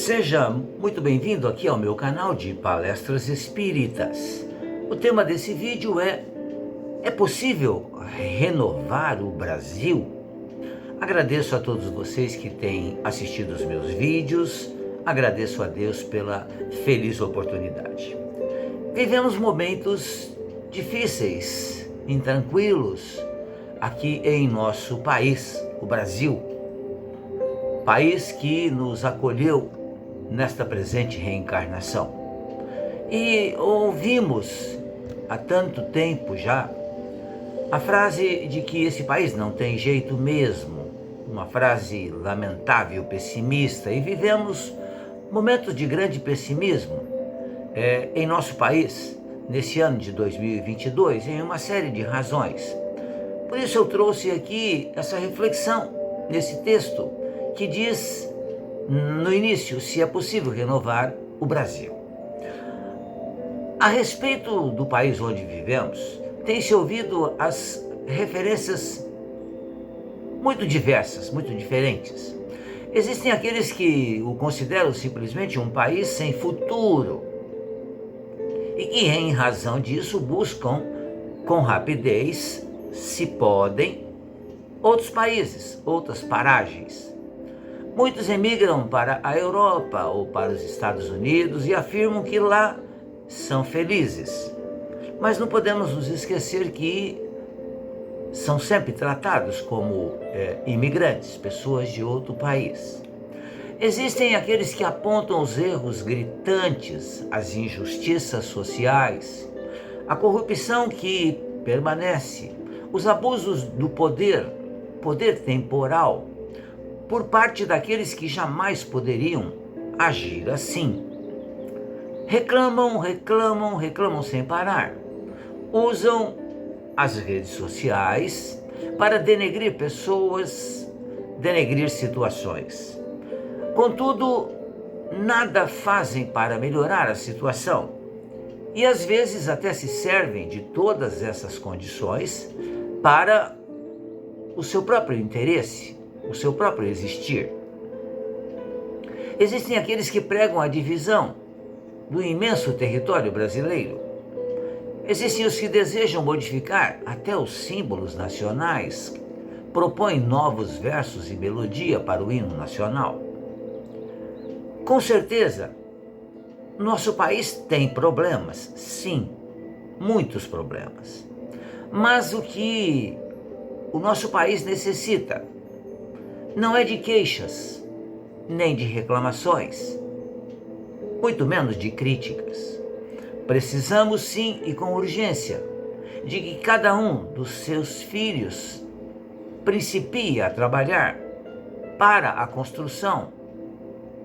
Seja muito bem-vindo aqui ao meu canal de palestras espíritas. O tema desse vídeo é possível renovar o Brasil? Agradeço a todos vocês que têm assistido os meus vídeos, agradeço a Deus pela feliz oportunidade. Vivemos momentos difíceis, intranquilos, aqui em nosso país, o Brasil. País que nos acolheu nesta presente reencarnação. E ouvimos há tanto tempo já a frase de que esse país não tem jeito mesmo, uma frase lamentável, pessimista, e vivemos momentos de grande pessimismo em nosso país, nesse ano de 2022, em uma série de razões. Por isso eu trouxe aqui essa reflexão nesse texto que diz no início se é possível renovar o Brasil. A respeito do país onde vivemos, tem-se ouvido as referências muito diversas, muito diferentes. Existem aqueles que o consideram simplesmente um país sem futuro e que, em razão disso, buscam com rapidez, se podem, outros países, outras paragens. Muitos emigram para a Europa ou para os Estados Unidos e afirmam que lá são felizes. Mas não podemos nos esquecer que são sempre tratados como imigrantes, pessoas de outro país. Existem aqueles que apontam os erros gritantes, as injustiças sociais, a corrupção que permanece, os abusos do poder temporal, por parte daqueles que jamais poderiam agir assim. Reclamam sem parar. Usam as redes sociais para denegrir pessoas, denegrir situações. Contudo, nada fazem para melhorar a situação. E às vezes até se servem de todas essas condições para o seu próprio interesse, o seu próprio existir. Existem aqueles que pregam a divisão do imenso território brasileiro. Existem os que desejam modificar até os símbolos nacionais, propõem novos versos e melodia para o hino nacional. Com certeza, nosso país tem problemas, sim, muitos problemas. Mas o que o nosso país necessita não é de queixas, nem de reclamações, muito menos de críticas. Precisamos sim, e com urgência, de que cada um dos seus filhos principie a trabalhar para a construção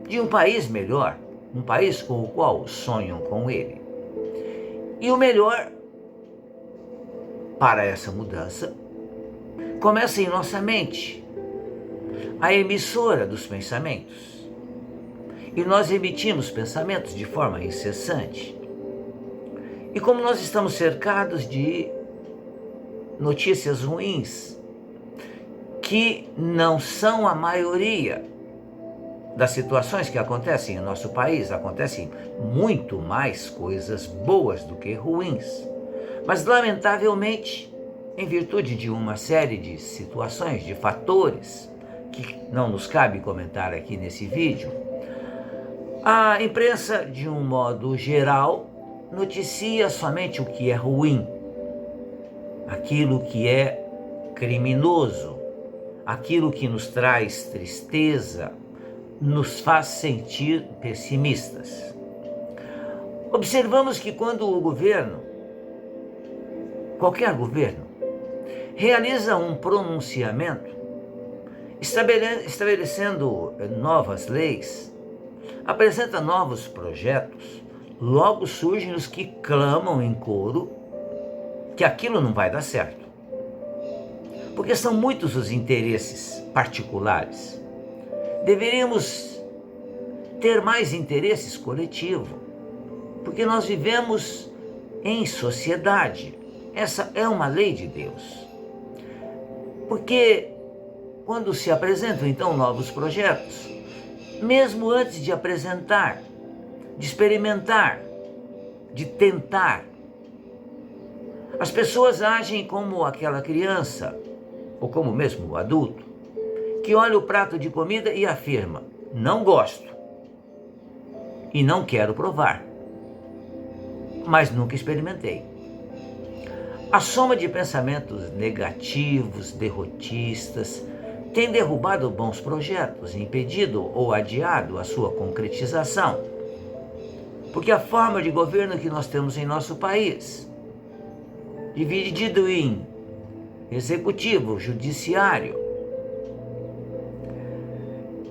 de um país melhor, um país com o qual sonham com ele. E o melhor para essa mudança começa em nossa mente, a emissora dos pensamentos. E nós emitimos pensamentos de forma incessante. E como nós estamos cercados de notícias ruins, que não são a maioria das situações que acontecem em nosso país, acontecem muito mais coisas boas do que ruins. Mas, lamentavelmente, em virtude de uma série de situações, de fatores, que não nos cabe comentar aqui nesse vídeo, a imprensa, de um modo geral, noticia somente o que é ruim, aquilo que é criminoso, aquilo que nos traz tristeza, nos faz sentir pessimistas. Observamos que quando o governo, qualquer governo, realiza um pronunciamento, estabelecendo novas leis, apresenta novos projetos, logo surgem os que clamam em coro que aquilo não vai dar certo. Porque são muitos os interesses particulares. Deveríamos ter mais interesses coletivos, porque nós vivemos em sociedade. Essa é uma lei de Deus. Porque quando se apresentam então novos projetos, mesmo antes de apresentar, de experimentar, de tentar. As pessoas agem como aquela criança, ou como mesmo o adulto, que olha o prato de comida e afirma: não gosto e não quero provar, mas nunca experimentei. A soma de pensamentos negativos, derrotistas, tem derrubado bons projetos, impedido ou adiado a sua concretização. Porque a forma de governo que nós temos em nosso país, dividido em executivo, judiciário,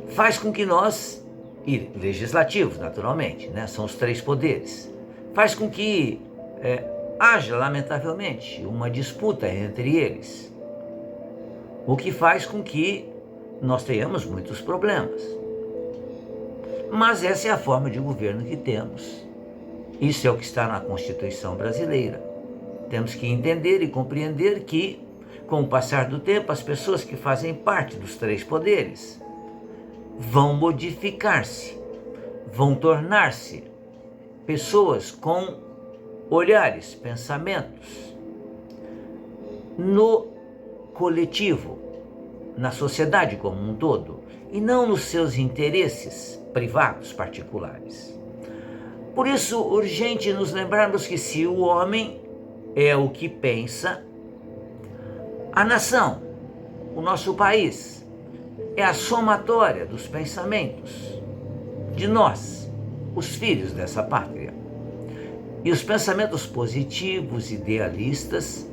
faz com que nós, e legislativo naturalmente, né, são os 3 poderes, faz com que haja, lamentavelmente, uma disputa entre eles, o que faz com que nós tenhamos muitos problemas. Mas essa é a forma de governo que temos. Isso é o que está na Constituição brasileira. Temos que entender e compreender que, com o passar do tempo, as pessoas que fazem parte dos 3 poderes vão modificar-se, vão tornar-se pessoas com olhares, pensamentos no coletivo, na sociedade como um todo, e não nos seus interesses privados, particulares. Por isso, urgente nos lembrarmos que se o homem é o que pensa, a nação, o nosso país, é a somatória dos pensamentos de nós, os filhos dessa pátria. E os pensamentos positivos, idealistas,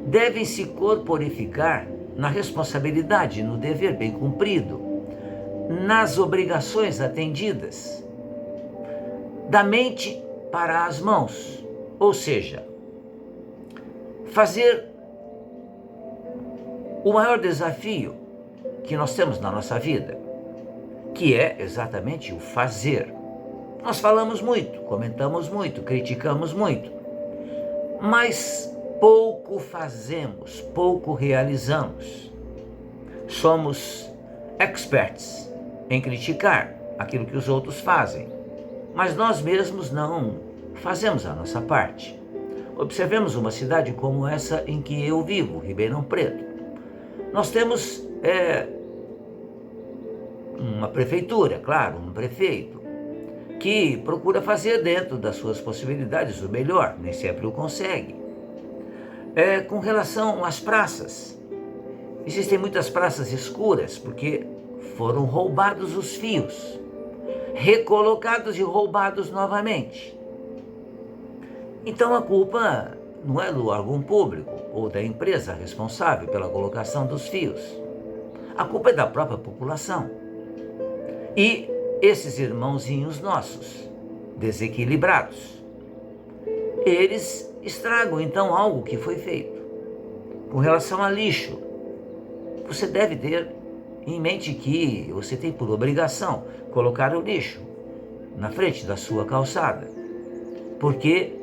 devem se corporificar na responsabilidade, no dever bem cumprido, nas obrigações atendidas, da mente para as mãos, ou seja, fazer o maior desafio que nós temos na nossa vida, que é exatamente o fazer. Nós falamos muito, comentamos muito, criticamos muito, mas pouco fazemos, pouco realizamos. Somos experts em criticar aquilo que os outros fazem, mas nós mesmos não fazemos a nossa parte. Observemos uma cidade como essa em que eu vivo, Ribeirão Preto. Nós temos uma prefeitura, claro, um prefeito, que procura fazer dentro das suas possibilidades o melhor, nem sempre o consegue. Com relação às praças, existem muitas praças escuras porque foram roubados os fios, recolocados e roubados novamente. Então a culpa não é do órgão público ou da empresa responsável pela colocação dos fios. A culpa é da própria população. E esses irmãozinhos nossos, desequilibrados, eles estragam então algo que foi feito. Com relação a lixo, você deve ter em mente que você tem por obrigação colocar o lixo na frente da sua calçada, porque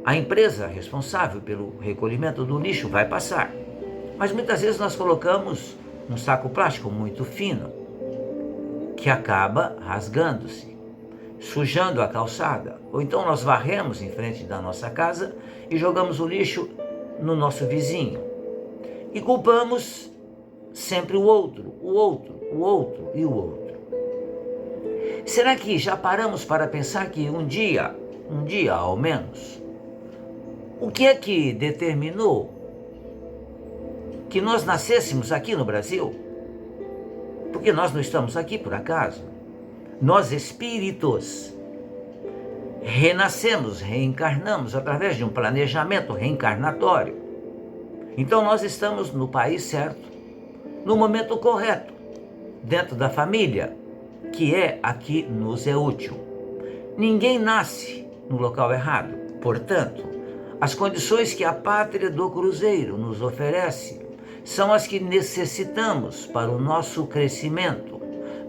a empresa responsável pelo recolhimento do lixo vai passar. Mas muitas vezes nós colocamos um saco plástico muito fino, que acaba rasgando-se, sujando a calçada. Ou então nós varremos em frente da nossa casa e jogamos o lixo no nosso vizinho. E culpamos sempre o outro, o outro, o outro e o outro. Será que já paramos para pensar que um dia ao menos, o que é que determinou que nós nascêssemos aqui no Brasil? Porque nós não estamos aqui por acaso. Nós, espíritos, renascemos, reencarnamos através de um planejamento reencarnatório. Então nós estamos no país certo, no momento correto, dentro da família, que é a que nos é útil. Ninguém nasce no local errado. Portanto, as condições que a pátria do Cruzeiro nos oferece são as que necessitamos para o nosso crescimento,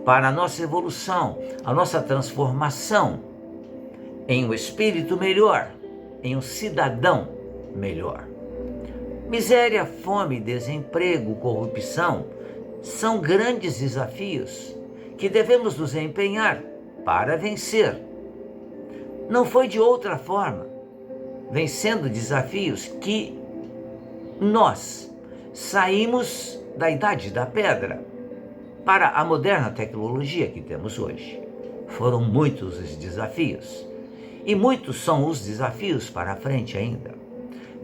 para a nossa evolução, a nossa transformação em um espírito melhor, em um cidadão melhor. Miséria, fome, desemprego, corrupção são grandes desafios que devemos nos empenhar para vencer. Não foi de outra forma, vencendo desafios, que nós saímos da Idade da Pedra para a moderna tecnologia que temos hoje. Foram muitos os desafios, e muitos são os desafios para a frente ainda.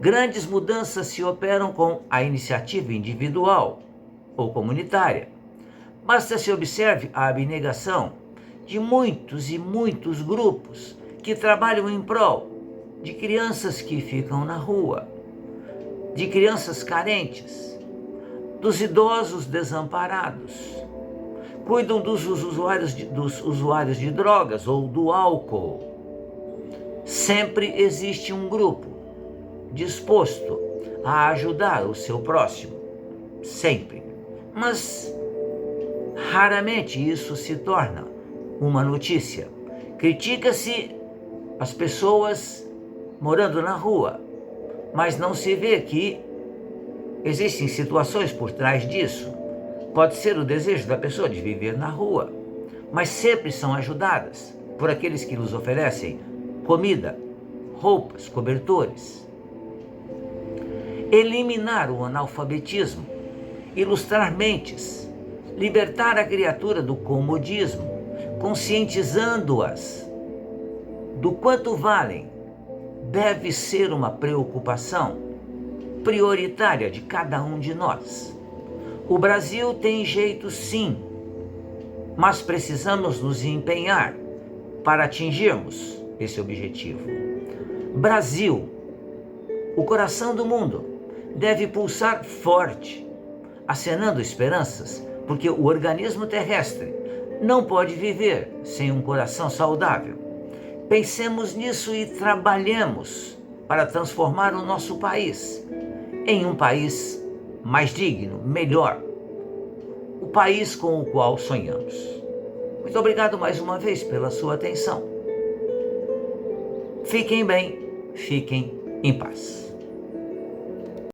Grandes mudanças se operam com a iniciativa individual ou comunitária. Basta se observe a abnegação de muitos e muitos grupos que trabalham em prol de crianças que ficam na rua, de crianças carentes, dos idosos desamparados, cuidam dos usuários de drogas ou do álcool. Sempre existe um grupo disposto a ajudar o seu próximo, sempre. Mas raramente isso se torna uma notícia. Critica-se as pessoas morando na rua, mas não se vê que existem situações por trás disso. Pode ser o desejo da pessoa de viver na rua, mas sempre são ajudadas por aqueles que nos oferecem comida, roupas, cobertores. Eliminar o analfabetismo, ilustrar mentes, libertar a criatura do comodismo, conscientizando-as do quanto valem, deve ser uma preocupação prioritária de cada um de nós. O Brasil tem jeito, sim, mas precisamos nos empenhar para atingirmos esse objetivo. Brasil, o coração do mundo, deve pulsar forte, acenando esperanças, porque o organismo terrestre não pode viver sem um coração saudável. Pensemos nisso e trabalhemos para transformar o nosso país em um país mais digno, melhor, o país com o qual sonhamos. Muito obrigado mais uma vez pela sua atenção. Fiquem bem, fiquem em paz.